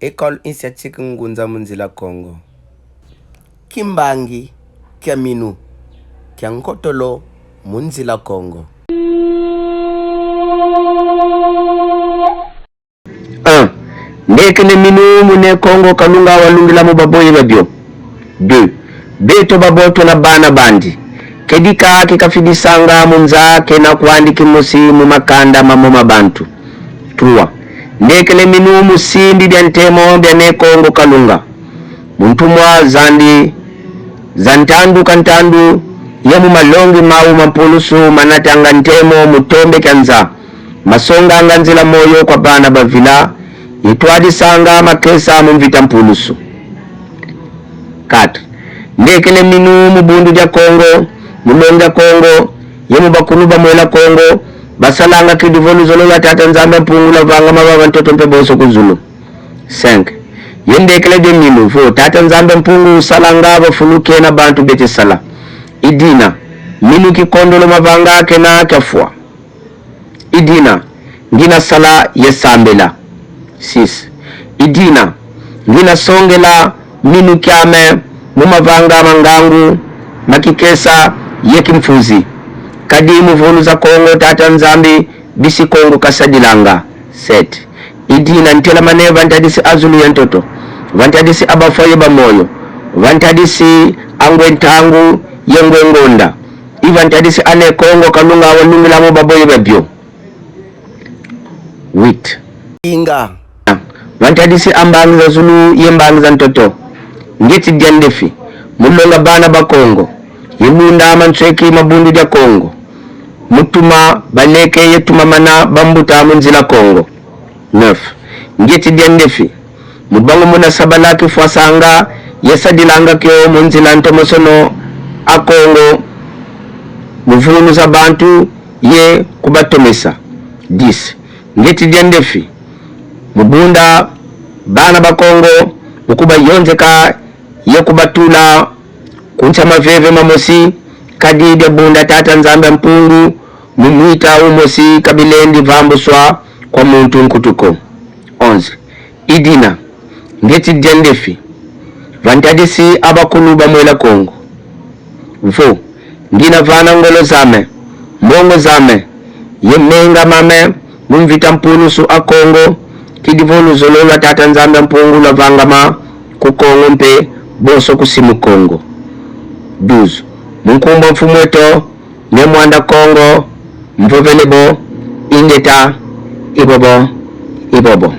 École initiatique Ngunza Munzila Congo. Kimbangi kia minu kia nkotolo Munzila Congo. 1. Ndekene minu mune Congo kalunga walungila mubaboye babyo. 2. Beto baboto na bana bandi. Kedika kikafidisanga munza kena kuandi kimusi mumakanda mamoma bantu. 3. Ndekele minu musindi bya ntemo bya ne Congo kalunga. Muntumwa zandi zantandu kantandu ya mumalongi mau mampulusu manatanga ntemo mutombe kanza. Masonga nganzila moyo kwa bana bavila itwadi sanga makesa mumvita mpulusu. 4. Ndekele minu mubundu ja Congo mulonga Congo yemu bakuluba mwela Congo basalanga kidivolu zolo ya tata nzambe pungula vanga mababa ntoto mpe boso kuzulu. 5. Yendekele de minu vo tata nzambe mpungu salanga bafuluke na bantu bete sala. Idina minu kikondolo mavanga kena kafua. Idina ngina sala yesambela. 6. Idina ngina songela minu kiame mumavanga mangangu makikesa yekimfuzi. Kadimu vulu za Kongo tata nzambi bisi Kongo kasadilanga. 7. Idina ntela mane vantadisi azulu ya ntoto. Vantadisi abafoye bamoyo. Vantadisi angwentangu yengwengonda. Ivantadisi ane Kongo kalunga walungila mubaboye babyo. 8. Inga Vantadisi ambangi za zulu yembangi za ntoto. Ngeti diandefi mulonga bana ba Kongo. Yemunda amancheki mabundu ja Kongo. Mutuma baleke yetuma mana bambuta Munzila Congo. 9. Ngeti diandefi mubangu muna sabalaki fuasanga yesadilanga kyo Munzila ntomosono a Congo muvunu za bantu ye kubatomesa. 10. Ngeti diandefi mubunda bana ba Kongo ukuba yonzeka ye kubatula kuncha maveve mamosi kadide bunda tata nzambe mpungu mumuita umosi kabilendi vambuswa kwa muntu nkutuko. 11. Idina ngeti diandefi vantadisi abakuluba mwela Kongo. Vo ngina vana ngolo zame mbongo zame yemenga mame mumvita mpulusu a Kongo kidivolu zolola tata nzambe mpungu la vangama kukongo mpe boso kusimu Kongo. 12. Munkumbo mfumweto ne mwanda Kongo mvovelebo ingeta ibobo.